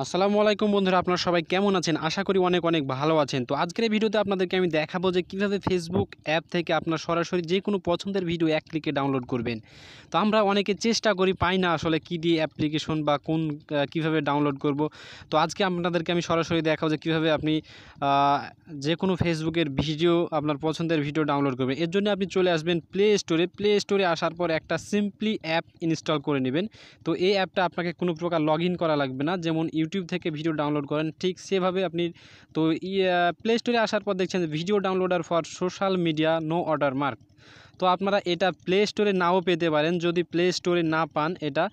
আসসালামু আলাইকুম বন্ধুরা, আপনারা সবাই কেমন আছেন? আশা করি অনেক অনেক ভালো আছেন। তো আজকের এই ভিডিওতে আপনাদেরকে আমি দেখাবো যে কীভাবে ফেসবুক অ্যাপ থেকে আপনার সরাসরি যে কোনো পছন্দের ভিডিও এক ক্লিকে ডাউনলোড করবেন। তো আমরা অনেকে চেষ্টা করি, পাই না আসলে কী দিয়ে অ্যাপ্লিকেশন বা কীভাবে ডাউনলোড করব। তো আজকে আপনাদেরকে আমি সরাসরি দেখাবো যে কীভাবে আপনি যে কোনো ফেসবুকের ভিডিও, আপনার পছন্দের ভিডিও ডাউনলোড করবেন। এর জন্য আপনি চলে আসবেন প্লে স্টোরে আসার পর একটা সিম্পলি অ্যাপ ইনস্টল করে নেবেন। তো এই অ্যাপটা আপনাকে কোনো প্রকার লগ ইন করা লাগবে না, যেমন ইউটিউব থেকে ভিডিও ডাউনলোড করেন ঠিক সেভাবে আপনি তো প্লে স্টোরে আসার পর দেখছেন video downloader for social media no watermark. তো আপনারা এটা প্লে স্টোরে নাও পেতে পারেন। যদি প্লে স্টোরে না পান এটা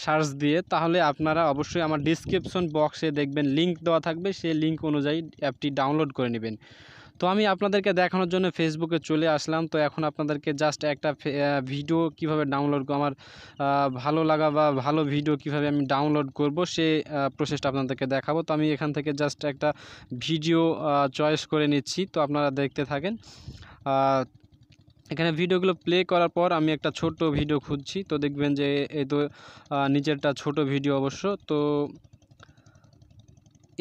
সার্চ দিয়ে, তাহলে আপনারা অবশ্যই আমার ডিসক্রিপশন বক্সে দেখবেন লিঙ্ক দেওয়া থাকবে, সেই লিঙ্ক অনুযায়ী অ্যাপটি ডাউনলোড করে নেবেন। তো আমি আপনাদেরকে দেখানোর জন্য ফেসবুকে চলে আসলাম। তো এখন আপনাদেরকে জাস্ট একটা ভিডিও কিভাবে ডাউনলোড আমার ভালো লাগা বা ভালো ভিডিও কিভাবে আমি ডাউনলোড করব সে প্রসেসটা আপনাদেরকে দেখাবো। তো আমি এখান থেকে জাস্ট একটা ভিডিও চয়েস করে নিচ্ছি। তো আপনারা দেখতে থাকেন। এখানে ভিডিওগুলো প্লে করার পর আমি একটা ছোট্ট ভিডিও খুঁজছি। তো দেখবেন যে এই তো নিচেরটা ছোট ভিডিও অবশ্য। তো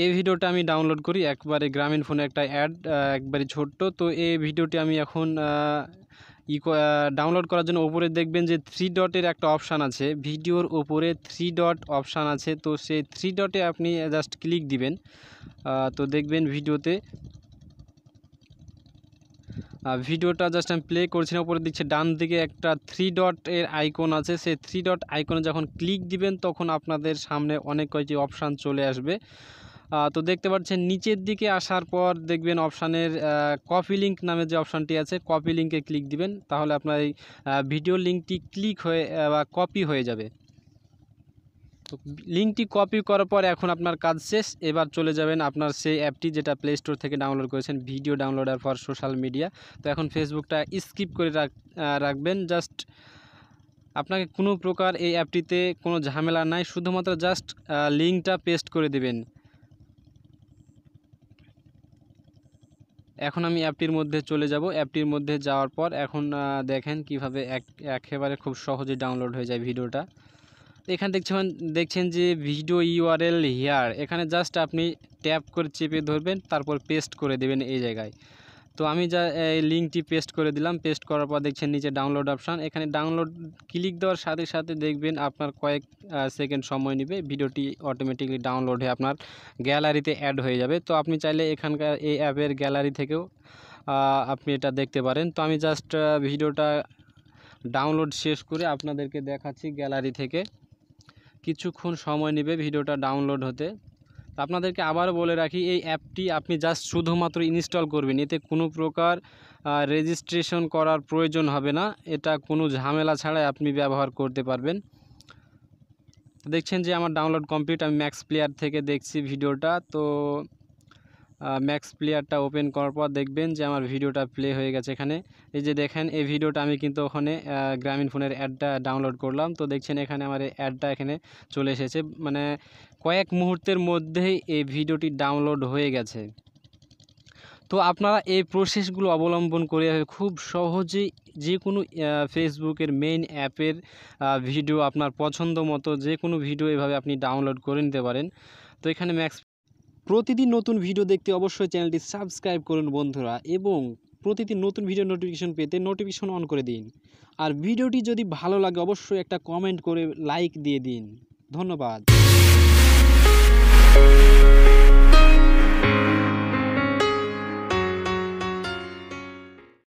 এই ভিডিওটা আমি ডাউনলোড করি, একবারে গ্রামীণ ফোনে একটা অ্যাড, একবারে ছোট্ট। তো এই ভিডিওটি আমি এখন ডাউনলোড করার জন্য উপরে দেখবেন যে 3 ডটের একটা অপশান আছে, ভিডিওর উপরে 3 ডট অপশান আছে। তো সেই 3 ডটে আপনি জাস্ট ক্লিক দিবেন। তো দেখবেন ভিডিওটা জাস্ট আমি প্লে করছি না, উপরে দিচ্ছে ডান দিকে একটা 3 ডটের আইকন আছে। সেই 3 ডট আইকনে যখন ক্লিক দিবেন তখন আপনাদের সামনে অনেক কয়েকটি অপশান চলে আসবে। তো দেখতে পাচ্ছেন নিচের দিকে আসার পর দেখবেন অপশানের কপি লিঙ্ক নামে যে অপশানটি আছে, কপি লিঙ্কে ক্লিক দিবেন, তাহলে আপনার এই ভিডিও লিঙ্কটি ক্লিক হয়ে বা কপি হয়ে যাবে। তো লিঙ্কটি কপি করার পর এখন আপনার কাজ শেষ। এবার চলে যাবেন আপনার সেই অ্যাপটি যেটা প্লে স্টোর থেকে ডাউনলোড করেছেন, video downloader for social media. তো এখন ফেসবুকটা স্কিপ করে রাখবেন। জাস্ট আপনাকে কোনো প্রকার এই অ্যাপটিতে কোনো ঝামেলা নাই, শুধুমাত্র জাস্ট লিঙ্কটা পেস্ট করে দেবেন। এখন আমি অ্যাপটির মধ্যে চলে যাব। অ্যাপটির মধ্যে যাওয়ার পর এখন দেখেন কিভাবে একেবারে খুব সহজে ডাউনলোড হয়ে যায় ভিডিওটা। এখানে দেখছেন যে ভিডিও ইউআরএল হিয়ার, এখানে জাস্ট আপনি ট্যাপ করে চেপে ধরবেন, তারপর পেস্ট করে দেবেন এই জায়গায়। তো আমি এই লিঙ্কটি পেস্ট করে দিলাম। পেস্ট করার পর দেখছেন নিচে ডাউনলোড অপশান, এখানে ডাউনলোড ক্লিক দেওয়ার সাথে সাথে দেখবেন আপনার কয়েক সেকেন্ড সময় নেবে, ভিডিওটি অটোমেটিকলি ডাউনলোড হয়ে আপনার গ্যালারিতে অ্যাড হয়ে যাবে। তো আপনি চাইলে এখানকার এই অ্যাপের গ্যালারি থেকেও আপনি এটা দেখতে পারেন। তো আমি জাস্ট ভিডিওটা ডাউনলোড শেষ করে আপনাদেরকে দেখাচ্ছি গ্যালারি থেকে। কিছুক্ষণ সময় নেবে ভিডিওটা ডাউনলোড হতে। আপনাদেরকে আবারও বলে রাখি, এই অ্যাপটি আপনি জাস্ট শুধুমাত্র ইনস্টল করবেন, এতে কোনো প্রকার রেজিস্ট্রেশন করার প্রয়োজন হবে না। এটা কোনো ঝামেলা ছাড়াই আপনি ব্যবহার করতে পারবেন। দেখছেন যে আমার ডাউনলোড কমপ্লিট। আমি ম্যাক্স প্লেয়ার থেকে দেখছি ভিডিওটা। তো ম্যাক্স প্লেয়ারটা ওপেন করার পর দেখবেন যে আমার ভিডিওটা প্লে হয়ে গেছে। এখানে এই যে দেখেন এই ভিডিওটা আমি কিন্তু ওখানে গ্রামীণ ফোনের অ্যাডটা ডাউনলোড করলাম। তো দেখছেন এখানে আমার এই অ্যাডটা এখানে চলে এসেছে, মানে কয়েক মুহূর্তের মধ্যেই এই ভিডিওটি ডাউনলোড হয়ে গেছে। তো আপনারা এই প্রসেসগুলো অবলম্বন করে খুব সহজেই যে কোনো ফেসবুকের মেইন অ্যাপের ভিডিও আপনার পছন্দ মতো যে কোনো ভিডিও এভাবে আপনি ডাউনলোড করে নিতে পারেন। তো এখানে প্রতিদিন নতুন ভিডিও দেখতে অবশ্যই চ্যানেলটি সাবস্ক্রাইব করুন বন্ধুরা, এবং প্রতিদিন নতুন ভিডিও নোটিফিকেশন পেতে নোটিফিকেশন অন করে দিন। আর ভিডিওটি যদি ভালো লাগে অবশ্যই একটা কমেন্ট করে লাইক দিয়ে দিন। ধন্যবাদ।